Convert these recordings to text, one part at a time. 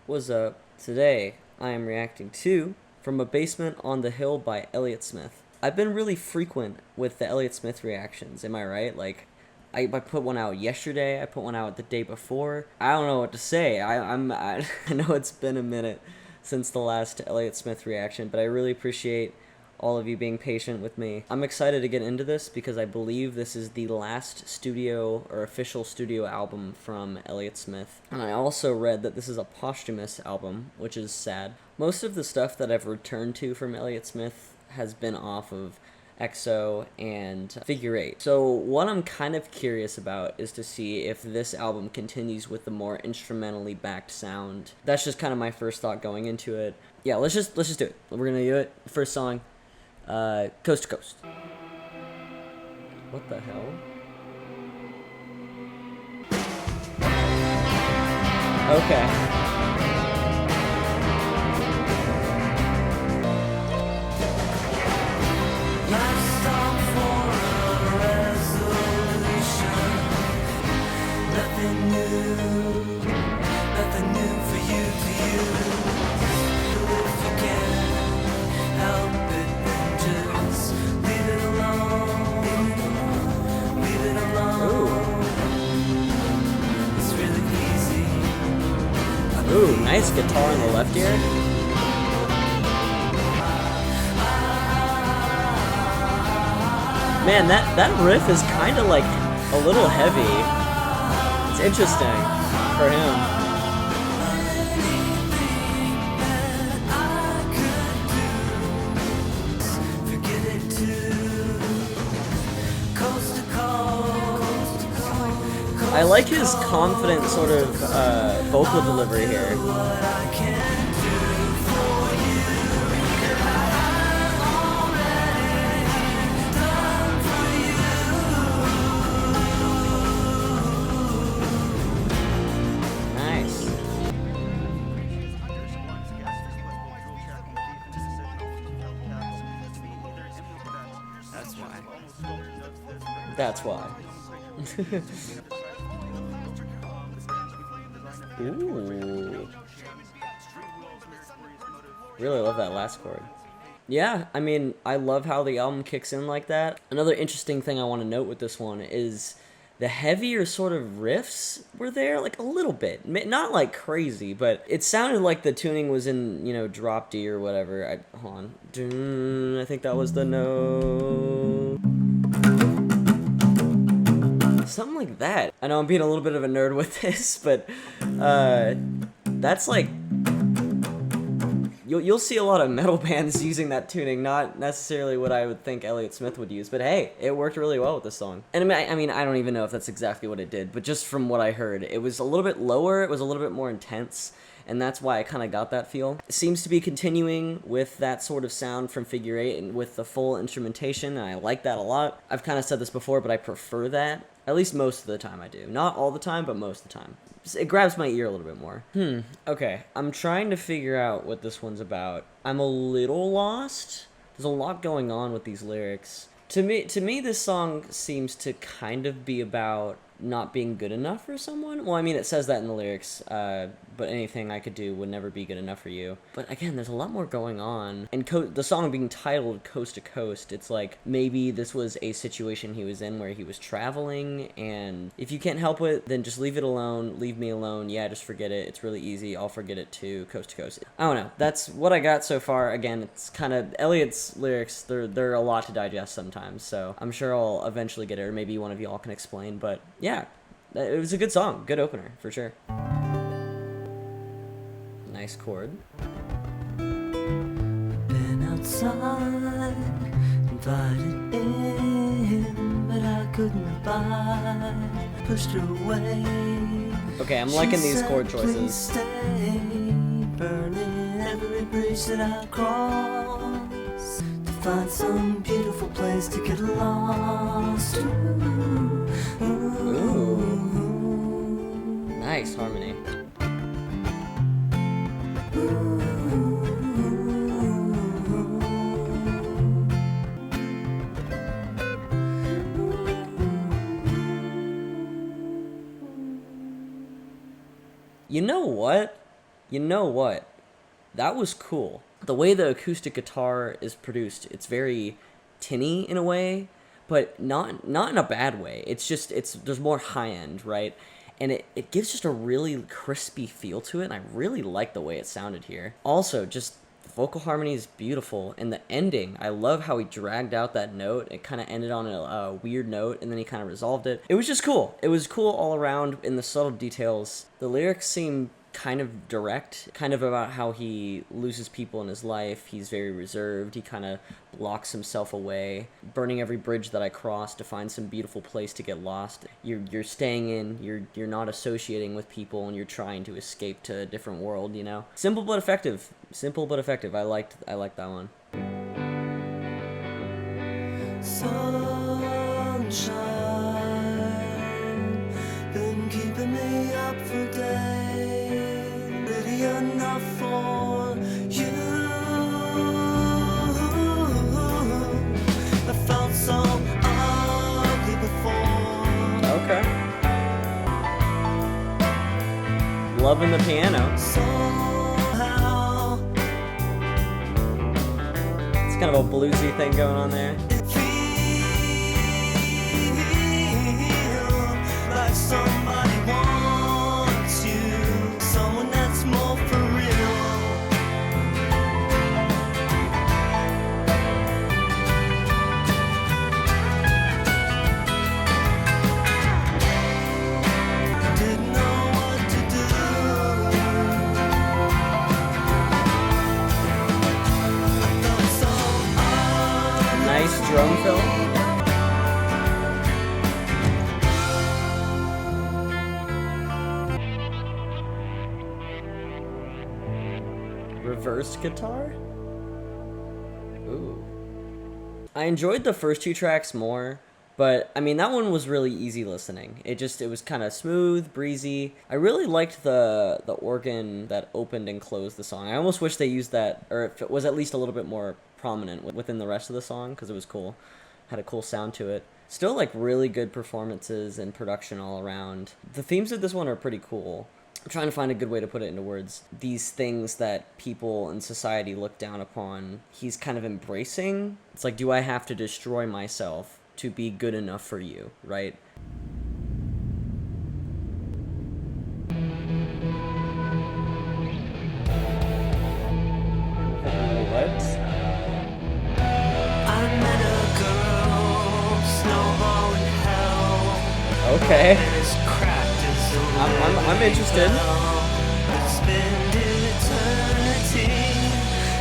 What's up? Today, I am reacting to From a Basement on the Hill by Elliott Smith. I've been really frequent with the Elliott Smith reactions, am I right? Like, I put one out yesterday, I put one out the day before. I don't know what to say. I know it's been a minute since the last Elliott Smith reaction, but I really appreciate all of you being patient with me. I'm excited to get into this because I believe this is the last studio or official studio album from Elliott Smith. And I also read that this is a posthumous album, which is sad. Most of the stuff that I've returned to from Elliott Smith has been off of EXO and Figure 8. So what I'm kind of curious about is to see if this album continues with the more instrumentally backed sound. That's just kind of my first thought going into it. Yeah, let's just do it. We're gonna do it. First song. Coast to Coast. What the hell? Okay. Ooh, nice guitar on the left ear. Man, that riff is kind of like a little heavy. It's interesting for him. I like his confident sort of vocal delivery here. Nice. That's why. Ooh. Really love that last chord. Yeah, I mean, I love how the album kicks in like that. Another interesting thing I want to note with this one is the heavier sort of riffs were there, like a little bit. Not like crazy, but it sounded like the tuning was in, you know, drop D or whatever. Hold on. I think that was the note. Something like that. I know I'm being a little bit of a nerd with this, but that's like you'll see a lot of metal bands using that tuning, not necessarily what I would think Elliott Smith would use, but hey, it worked really well with this song. And I mean, I don't even know if that's exactly what it did, but just from what I heard, it was a little bit lower, it was a little bit more intense, and that's why I kind of got that feel. It seems to be continuing with that sort of sound from Figure 8 and with the full instrumentation, and I like that a lot. I've kind of said this before, but I prefer that. At least most of the time I do. Not all the time, but most of the time. It grabs my ear a little bit more. Okay. I'm trying to figure out what this one's about. I'm a little lost. There's a lot going on with these lyrics. To me, this song seems to kind of be about not being good enough for someone. Well, I mean, it says that in the lyrics, but anything I could do would never be good enough for you. But again, there's a lot more going on. And the song being titled Coast to Coast, it's like maybe this was a situation he was in where he was traveling, and if you can't help it, then just leave it alone, leave me alone, yeah, just forget it, it's really easy, I'll forget it too, coast to coast. I don't know, that's what I got so far. Again, it's kind of, Elliott's lyrics, they're a lot to digest sometimes, so I'm sure I'll eventually get it, or maybe one of you all can explain, but yeah, it was a good song, good opener, for sure. Nice chord. Been outside, invited in, but I couldn't abide, pushed her away. Okay, I'm liking these chord choices. Stay, burning every bridge that I cross, to find some beautiful place to get lost. Ooh. Nice harmony. You know what? You know what? That was cool. The way the acoustic guitar is produced, it's very tinny in a way, but not in a bad way. It's just there's more high end, right? And it gives just a really crispy feel to it, and I really like the way it sounded here. Also, just the vocal harmony is beautiful, and the ending, I love how he dragged out that note. It kind of ended on a weird note, and then he kind of resolved it. It was just cool. It was cool all around in the subtle details. The lyrics seem kind of direct, kind of about how he loses people in his life. He's very reserved. He kind of locks himself away, burning every bridge that I cross to find some beautiful place to get lost. You're staying in, you're not associating with people, and you're trying to escape to a different world, you know? Simple but effective. Simple but effective. I liked that one. Sunshine been keeping me up for days, really enough for you. I felt so ugly before. Okay. Loving the piano. Somehow It's kind of a bluesy thing going on there. it feels like somebody wants you, someone that's more for real. Didn't know what to do. I felt so Nice drum fill. Reversed guitar? Ooh. I enjoyed the first two tracks more, but I mean that one was really easy listening. It was kind of smooth, breezy. I really liked the organ that opened and closed the song. I almost wish they used that, or if it was at least a little bit more prominent within the rest of the song, because it was cool. Had a cool sound to it. Still like really good performances and production all around. The themes of this one are pretty cool. I'm trying to find a good way to put it into words. These things that people in society look down upon, he's kind of embracing. It's like, do I have to destroy myself to be good enough for you, right? What? I met a girl, snowball in hell. Okay. And as cracked as a I'm interested. spend eternity.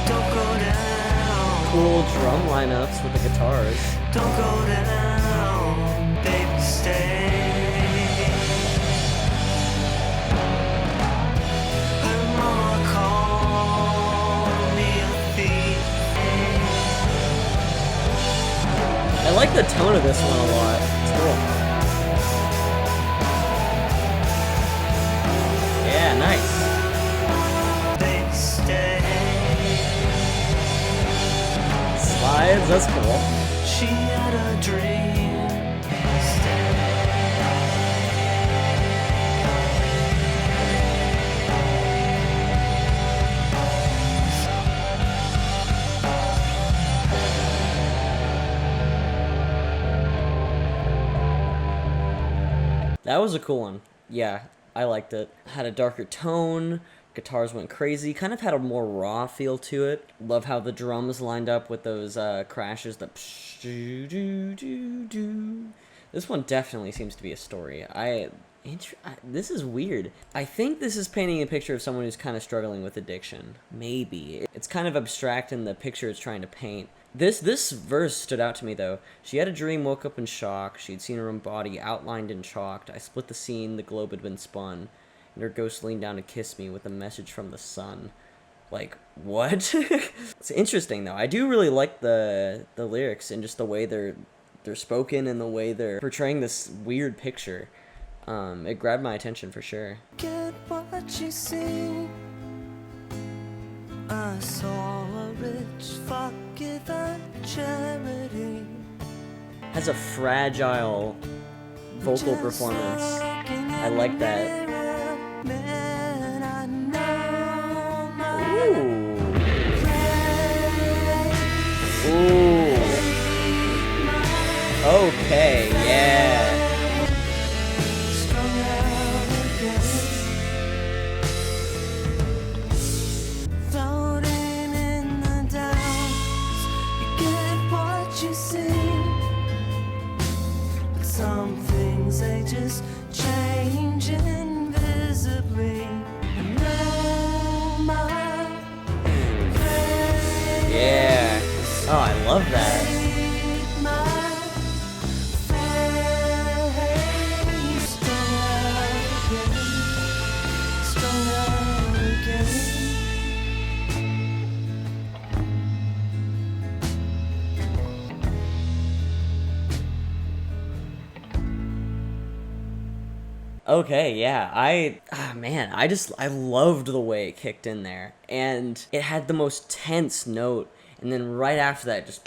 Don't go down. Cool drum lineups with the guitars. Don't go down. Baby, stay. Her mama called me a thief. I like the tone of this one a lot. It's cool. Yeah, nice. Baby, stay. Slides, that's cool. She had a dream. Stay. That was a cool one. Yeah, I liked it. Had a darker tone. Guitars went crazy. Kind of had a more raw feel to it. Love how the drums lined up with those crashes. This one definitely seems to be a story. This is weird. I think this is painting a picture of someone who's kind of struggling with addiction. Maybe. It's kind of abstract in the picture it's trying to paint. This verse stood out to me, though. She had a dream, woke up in shock. She'd seen her own body outlined and chalked. I split the scene, the globe had been spun. And her ghost leaned down to kiss me with a message from the sun. Like, what? It's interesting, though. I do really like the lyrics and just the way they're spoken and the way they're portraying this weird picture. It grabbed my attention for sure. Get what you see. I saw a rich forgiven charity. Has a fragile vocal performance. I like that. Man, I know love that. Okay, yeah, man, I loved the way it kicked in there, and it had the most tense note, and then right after that, just,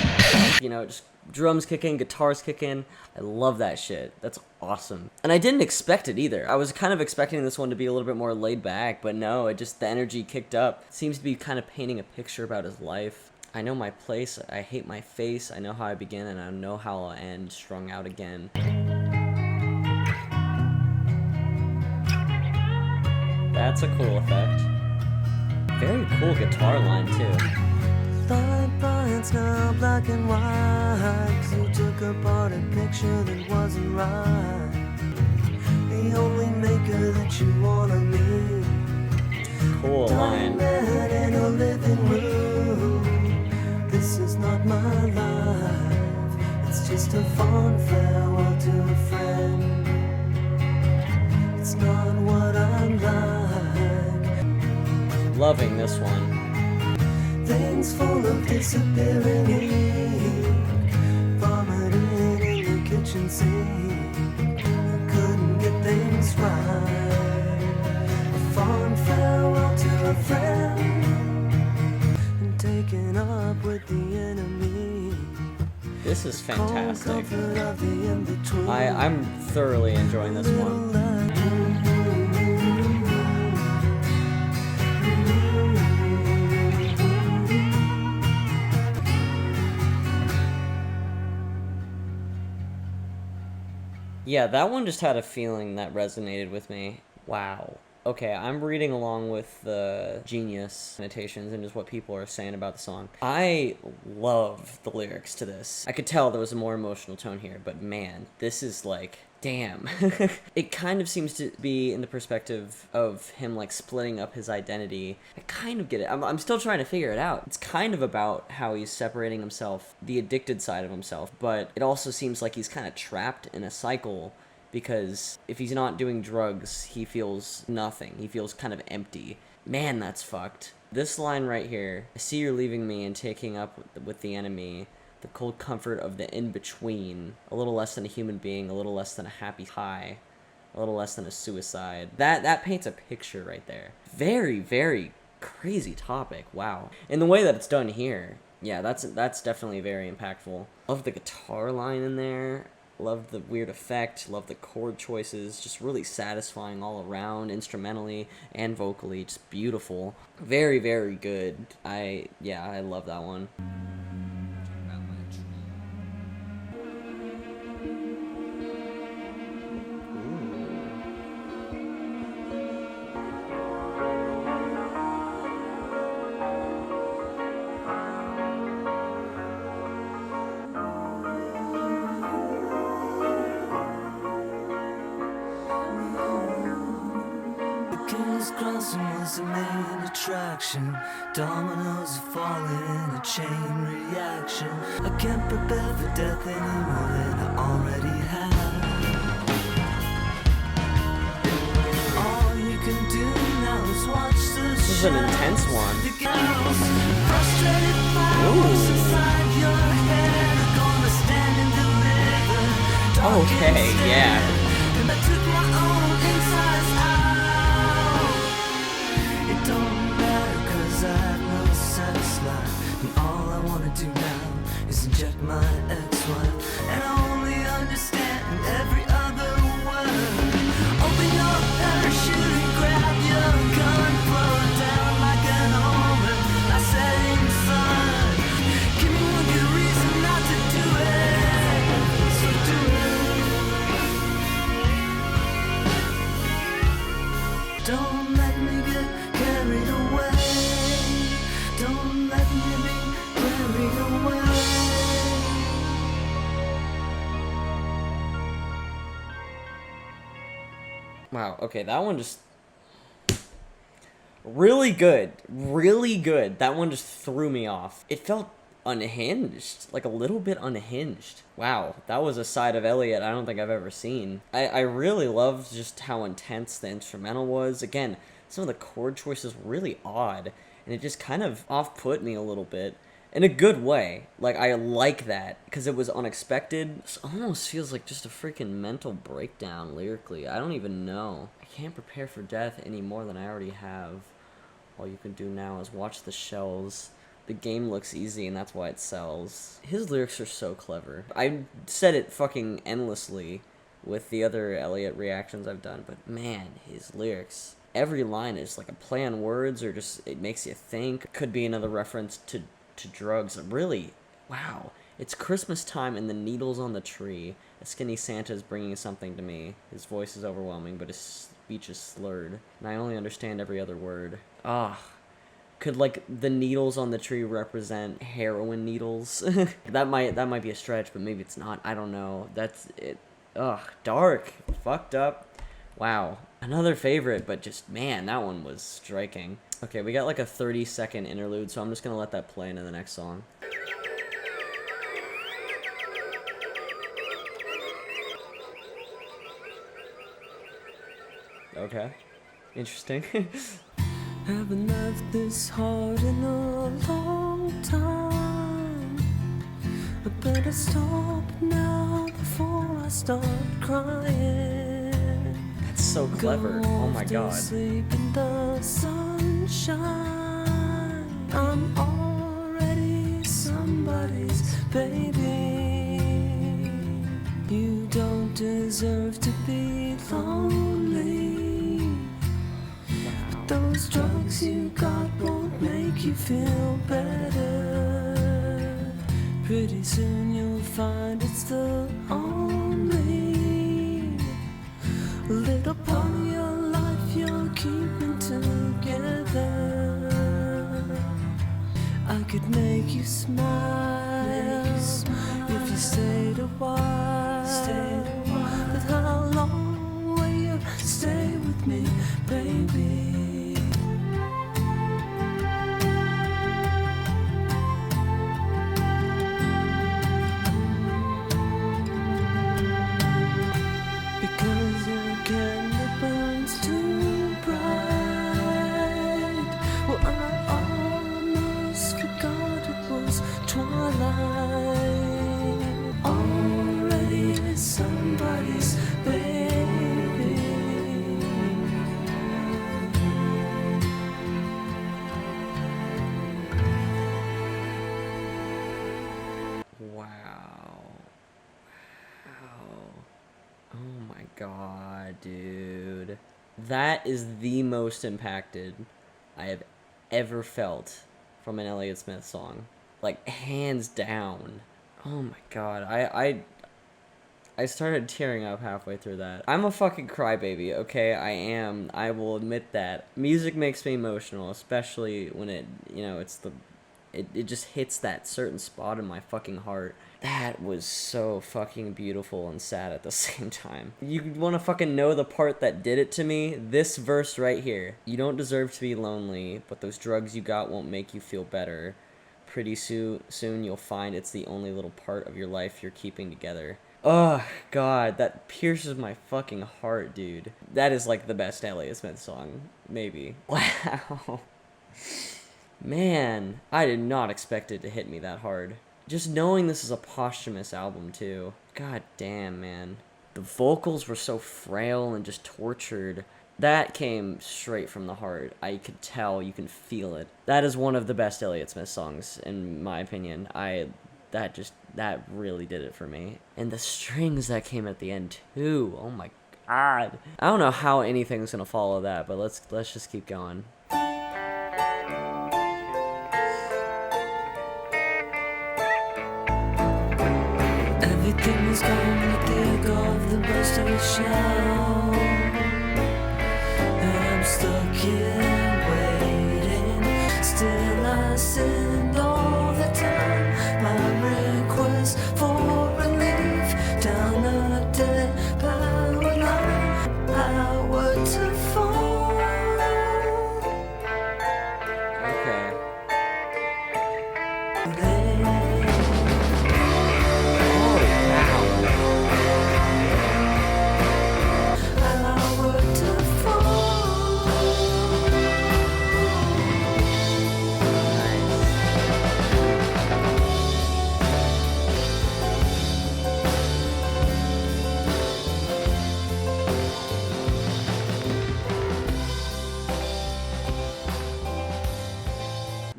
just drums kick in, guitars kick in. I love that shit. That's awesome. And I didn't expect it either. I was kind of expecting this one to be a little bit more laid back, but no, the energy kicked up. It seems to be kind of painting a picture about his life. I know my place, I hate my face, I know how I begin, and I know how I'll end. Strung out again. That's a cool effect. Very cool guitar line, too. Light lines now black and white, 'cause you took apart a picture that wasn't right. The only maker that you wanna meet. Cool line. In a living room. This is not my life. It's just a fond farewell to a friend. It's not what I'm like. Loving this one. Things full of disappearing ink, vomiting in the kitchen sink. I couldn't get things right. A fond farewell to a friend, and taking up with the enemy. This is fantastic. I'm thoroughly enjoying this one. Yeah, that one just had a feeling that resonated with me. Wow. Okay, I'm reading along with the Genius annotations and just what people are saying about the song. I love the lyrics to this. I could tell there was a more emotional tone here, but man, this is like, damn. It kind of seems to be in the perspective of him like splitting up his identity. I kind of get it. I'm still trying to figure it out. It's kind of about how he's separating himself, the addicted side of himself, but it also seems like he's kind of trapped in a cycle, because if he's not doing drugs, he feels nothing. He feels kind of empty. Man, that's fucked. This line right here, I see you're leaving me and taking up with the enemy, the cold comfort of the in-between, a little less than a human being, a little less than a happy high, a little less than a suicide. That paints a picture right there. Very, very crazy topic, wow. And the way that it's done here, yeah, that's definitely very impactful. Love the guitar line in there. Love the weird effect, love the chord choices, just really satisfying all around, instrumentally and vocally, just beautiful. Very, very good. I love that one. Crossing was the main attraction. Dominoes are falling in a chain reaction. I can't prepare for death any more than I already have. All you can do now is watch the This is an intense one. The girls, frustrated flowers inside your head are gonna stand and deliver. Okay, yeah. And I took my own insides out. It don't matter 'cause I have no sex life, and all I wanna do now is inject my ex-wife, and I only understand every other word. Open your parachute and grab your gun, float down like an omen, like setting sun. Give me one good reason not to do it, so do it. Don't let me get carried away. Don't let me be carried away. Wow, okay, that one just... Really good. Really good. That one just threw me off. It felt unhinged, like a little bit unhinged. Wow, that was a side of Elliott I don't think I've ever seen. I really loved just how intense the instrumental was. Again, some of the chord choices were really odd, and it just kind of off-put me a little bit. In a good way. Like, I like that, because it was unexpected. It almost feels like just a freaking mental breakdown lyrically. I don't even know. I can't prepare for death any more than I already have. All you can do now is watch the shells. The game looks easy, and that's why it sells. His lyrics are so clever. I said it fucking endlessly with the other Elliott reactions I've done, but man, his lyrics. Every line is like a play on words, or just, it makes you think. Could be another reference to drugs. Really, wow. It's Christmas time and the needles on the tree. A skinny Santa is bringing something to me. His voice is overwhelming, but his speech is slurred, and I only understand every other word. Could, like, the needles on the tree represent heroin needles? that might be a stretch, but maybe it's not. I don't know. That's it. Dark, fucked up. Wow. Another favorite, but just, man, that one was striking. Okay, we got like a 30-second interlude, so I'm just gonna let that play into the next song. Okay. Interesting. Haven't left this hard in a long time. I better stop now before I start crying. That's so clever. Oh my god. Sleep in the sunshine. I'm already somebody's baby. You don't deserve to be lonely. Wow. Those drugs you got won't make you feel better. Pretty soon you'll find it's the only little part of your life you're keeping together. I could make you smile if you stayed a while. But how long will you stay with me, baby? Because your candle burns too bright. Well, I almost forgot it was twilight. Already somebody's baby. Wow. Oh my god, dude. That is the most impacted I have ever felt from an Elliott Smith song. Like, hands down. Oh my god. I started tearing up halfway through that. I'm a fucking crybaby, okay? I am. I will admit that. Music makes me emotional, especially when it, you know, it just hits that certain spot in my fucking heart. That was so fucking beautiful and sad at the same time. You want to fucking know the part that did it to me? This verse right here. You don't deserve to be lonely, but those drugs you got won't make you feel better. Pretty soon you'll find it's the only little part of your life you're keeping together. Oh, God, that pierces my fucking heart, dude. That is like the best Elliott Smith song, maybe. Wow. Man, I did not expect it to hit me that hard. Just knowing this is a posthumous album, too. God damn, man. The vocals were so frail and just tortured. That came straight from the heart. I could tell, you can feel it. That is one of the best Elliott Smith songs, in my opinion. That really did it for me. And the strings that came at the end, too. Oh my god. I don't know how anything's gonna follow that, but let's just keep going. Everything is gone at the echo of the burst of a shell. And I'm stuck here waiting. Still I send all the time my request for relief down a dead power line. Power to fall. Okay. There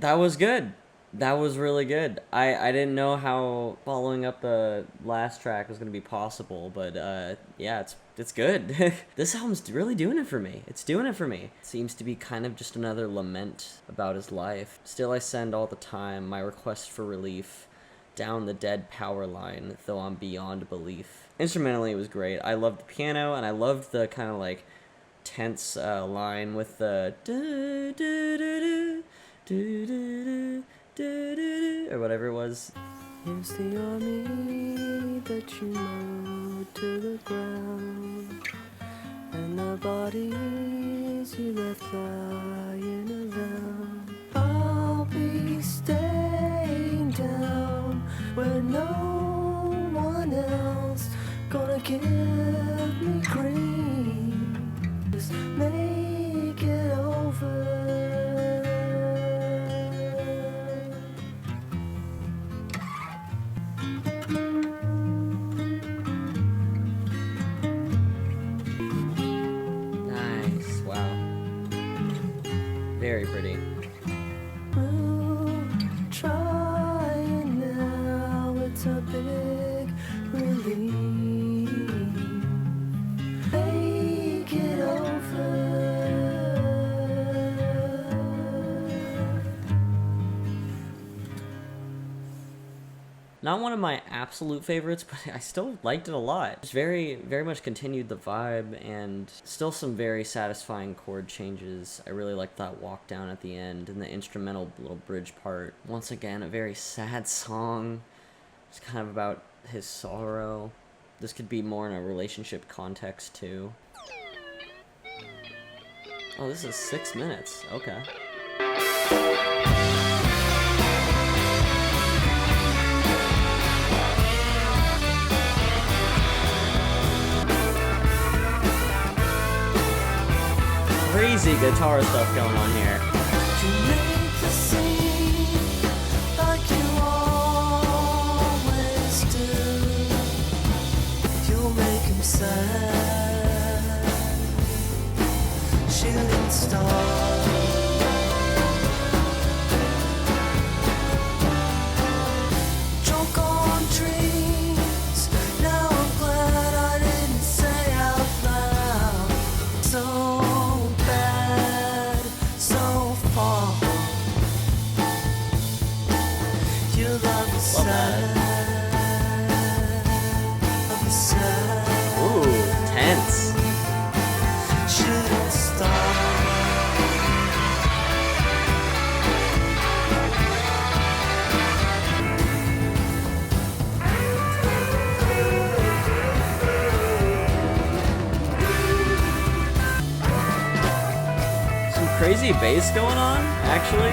That was good. That was really good. I didn't know how following up the last track was gonna be possible, but yeah, it's good. This album's really doing it for me. It's doing it for me. It seems to be kind of just another lament about his life. Still I send all the time my request for relief down the dead power line, though I'm beyond belief. Instrumentally, it was great. I loved the piano, and I loved the kind of like tense line with the or whatever it was. Here's the army that you mowed to the ground, and the bodies you left lying around. I'll be staying down where no one else gonna give me green. Just make it over. Very pretty. We'll try it now, it's a big relief. Make it over. Not one of my absolute favorites, but I still liked it a lot. Just very, very much continued the vibe, and still some very satisfying chord changes. I really liked that walk down at the end and the instrumental little bridge part. Once again, a very sad song. It's kind of about his sorrow. This could be more in a relationship context too. Oh, this is 6 minutes. Okay. Crazy guitar stuff going on here. To make the scene like you always do. You'll make him sad. Shooting star. Drunk on dreams. Now I'm glad I didn't say out loud. So ooh, tense. Shooting star. Some crazy bass going on, actually.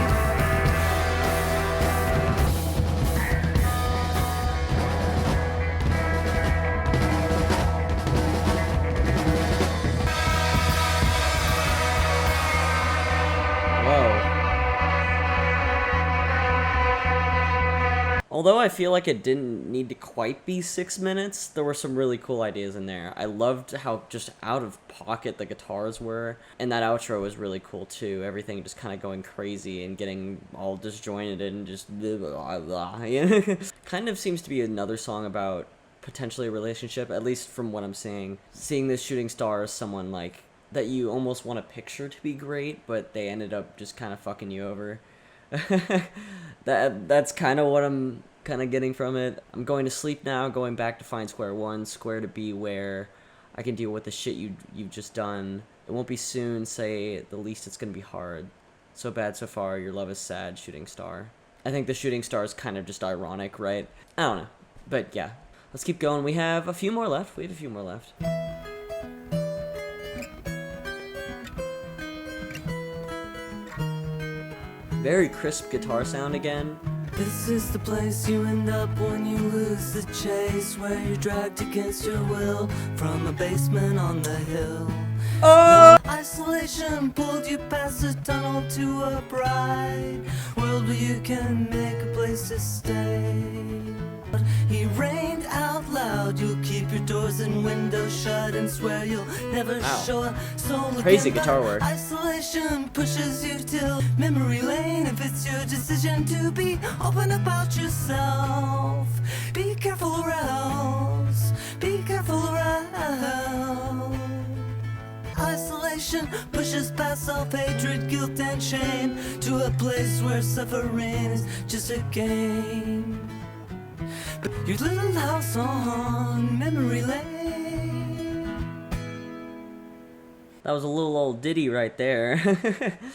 Although I feel like it didn't need to quite be 6 minutes, there were some really cool ideas in there. I loved how just out of pocket the guitars were, and that outro was really cool too. Everything just kind of going crazy and getting all disjointed and just blah, blah, blah. Kind of seems to be another song about potentially a relationship, at least from what I'm seeing. Seeing this shooting star as someone like that you almost want to picture to be great, but they ended up just kind of fucking you over. That's kind of what I'm kind of getting from it. I'm going to sleep now, going back to find square one, square to be where I can deal with the shit you've just done. It won't be soon, say the least it's gonna be hard. So bad so far, your love is sad, shooting star. I think the shooting star is kind of just ironic, right? I don't know. But yeah, let's keep going. We have a few more left. Very crisp guitar sound again. This is the place you end up when you lose the chase, where you're dragged against your will from a basement on the hill. Oh! No isolation pulled you past the tunnel to a bright world where you can make a place to stay. But he rained out loud. loud. You'll keep your doors and windows shut and swear you'll never Wow. show a soul Crazy again. guitar But work. isolation pushes you till memory lane. If it's your decision to be open about yourself, be careful or else. Be careful or else. Isolation pushes past self-hatred, guilt and shame to a place where suffering is just a game. But your little house on memory lane. That was a little old ditty right there.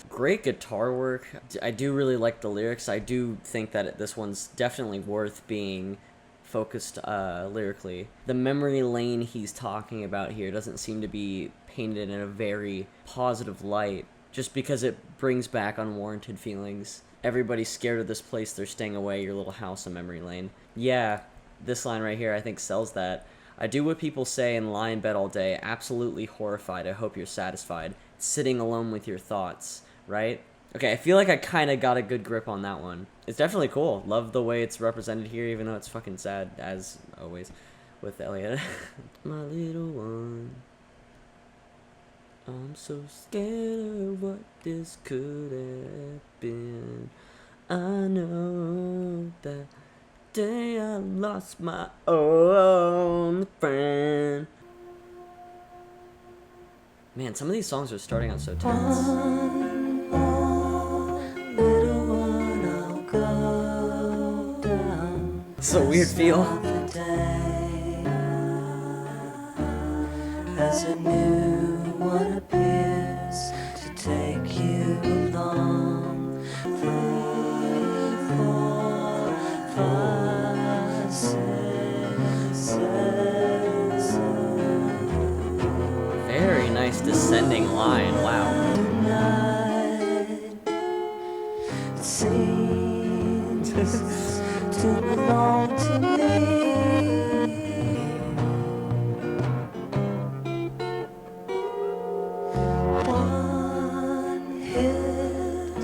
Great guitar work. I do really like the lyrics. I do think that this one's definitely worth being focused lyrically. The memory lane he's talking about here doesn't seem to be painted in a very positive light, just because it brings back unwarranted feelings. Everybody's scared of this place, they're staying away, your little house in memory lane. Yeah, this line right here I think sells that. I do what people say and lie in bed all day, absolutely horrified, I hope you're satisfied, sitting alone with your thoughts, right? Okay, I feel like I kind of got a good grip on that one. It's definitely cool. Love the way it's represented here, even though it's fucking sad, as always, with Elliott. My little one, I'm so scared of what this could have been. I know that day I lost my own friend. Man, some of these songs are starting out so tense. Little one, I'll go down. It's a weird feel. The day as a new one appears to take you along. 3, 4, 5, 6, 7. Very nice descending line, wow. Tonight it seems to belong to me. One hit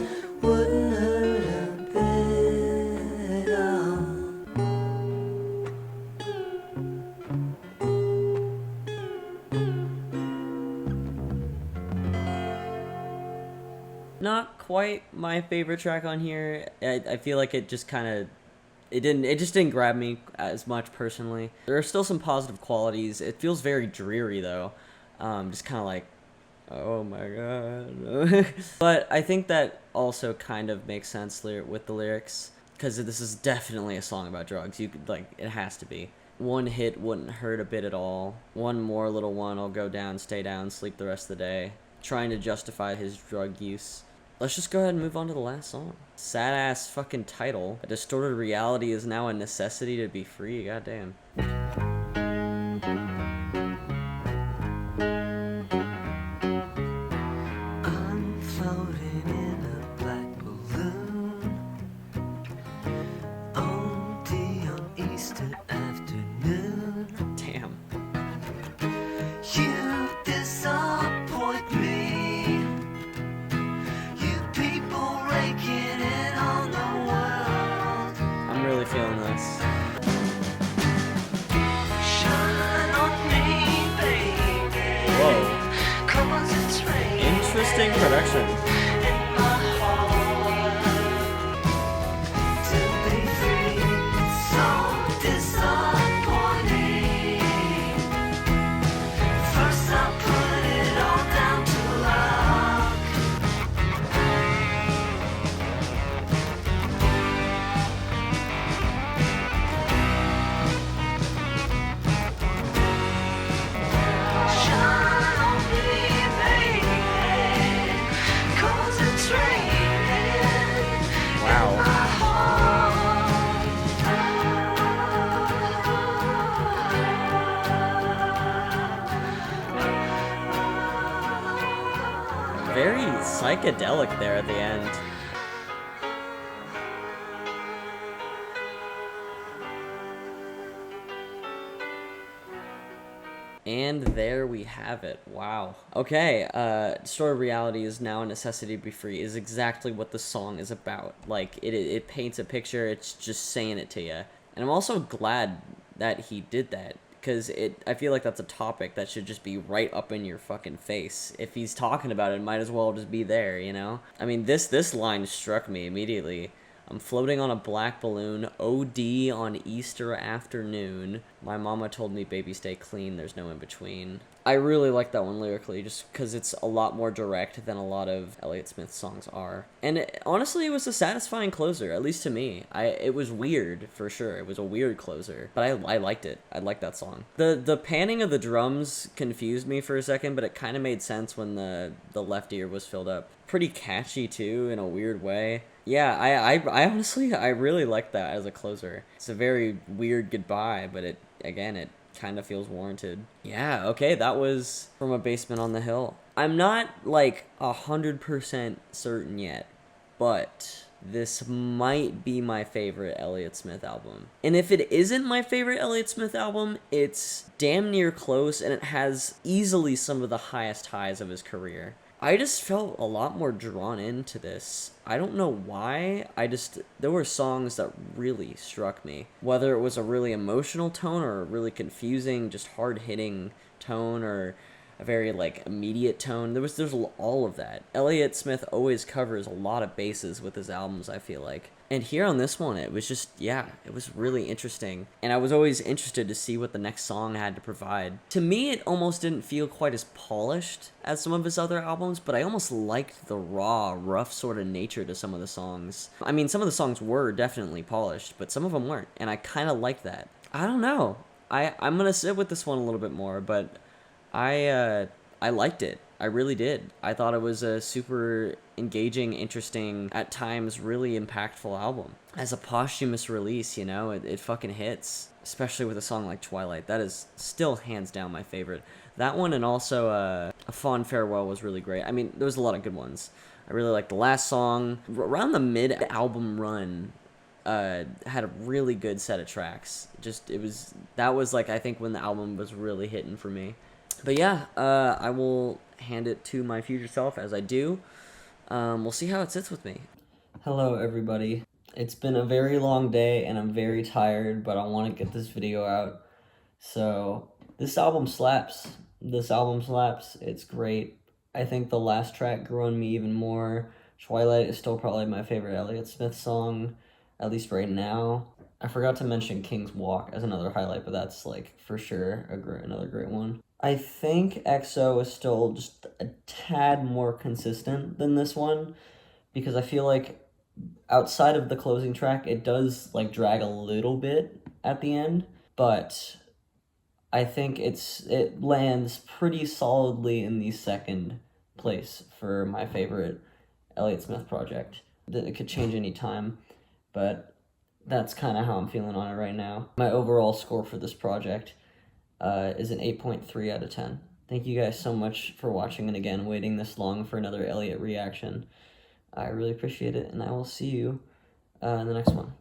wouldn't hurt a bit. Not quite my favorite track on here. I feel like it just kind of it just didn't grab me as much personally. There are still some positive qualities. It feels very dreary though. Just kind of like, oh my god. But I think that also kind of makes sense with the lyrics, because this is definitely a song about drugs. You could, like, it has to be. One hit wouldn't hurt a bit at all. One more little one, I'll go down, stay down, sleep the rest of the day. Trying to justify his drug use. Let's just go ahead and move on to the last song. Sad ass fucking title. A distorted reality is now a necessity to be free. Goddamn. I'm floating in a black balloon, on Easter afternoon. Damn. You disappoint me. You people raking in on the world. I'm really feeling this. Shine on me, baby. Whoa. 'Cause it's raining Interesting production. in my heart. To be free, it's so disappointing. First I put it all down to luck. Shine on me, baby, 'cause it's raining Wow. in my heart. Very psychedelic there at the end. And there we have it. Wow. Okay, distorted reality is now a necessity to be free is exactly what the song is about. Like, it paints a picture, it's just saying it to you. And I'm also glad that he did that. Because I feel like that's a topic that should just be right up in your fucking face. If he's talking about it might as well just be there, you know? I mean, this line struck me immediately. I'm floating on a black balloon, OD on Easter afternoon. My mama told me, baby, stay clean, there's no in between. I really like that one lyrically, just because it's a lot more direct than a lot of Elliott Smith's songs are. And honestly, it was a satisfying closer, at least to me. It was weird, for sure. It was a weird closer, but I liked it. I liked that song. The panning of the drums confused me for a second, but it kind of made sense when the left ear was filled up. Pretty catchy, too, in a weird way. Yeah, I honestly, I really like that as a closer. It's a very weird goodbye, but it kind of feels warranted. Yeah, okay, that was From a Basement on the Hill. I'm not, like, 100% certain yet, but this might be my favorite Elliott Smith album. And if it isn't my favorite Elliott Smith album, it's damn near close, and it has easily some of the highest highs of his career. I just felt a lot more drawn into this. I don't know why. There were songs that really struck me. Whether it was a really emotional tone or a really confusing, just hard-hitting tone or a very, like, immediate tone. There's all of that. Elliott Smith always covers a lot of bases with his albums, I feel like. And here on this one, it was just, yeah, it was really interesting. And I was always interested to see what the next song had to provide. To me, it almost didn't feel quite as polished as some of his other albums, but I almost liked the raw, rough sort of nature to some of the songs. I mean, some of the songs were definitely polished, but some of them weren't, and I kind of liked that. I don't know. I'm gonna sit with this one a little bit more, but I liked it. I really did. I thought it was a super engaging, interesting, at times really impactful album. As a posthumous release, you know, it fucking hits. Especially with a song like Twilight. That is still hands down my favorite. That one and also A Fond Farewell was really great. I mean, there was a lot of good ones. I really liked the last song. Around the mid-album run, had a really good set of tracks. That was like, I think when the album was really hitting for me. But yeah, I will hand it to my future self as I do. We'll see how it sits with me. Hello, everybody. It's been a very long day, and I'm very tired, but I want to get this video out. So, this album slaps. It's great. I think the last track grew on me even more. Twilight is still probably my favorite Elliott Smith song, at least right now. I forgot to mention King's Walk as another highlight, but that's, like, for sure another great one. I think EXO is still just a tad more consistent than this one, because I feel like outside of the closing track, it does, like, drag a little bit at the end, but I think it lands pretty solidly in the second place for my favorite Elliott Smith project. It could change any time, but that's kind of how I'm feeling on it right now. My overall score for this project is an 8.3 out of 10. Thank you guys so much for watching, and again, waiting this long for another Elliott reaction. I really appreciate it, and I will see you in the next one.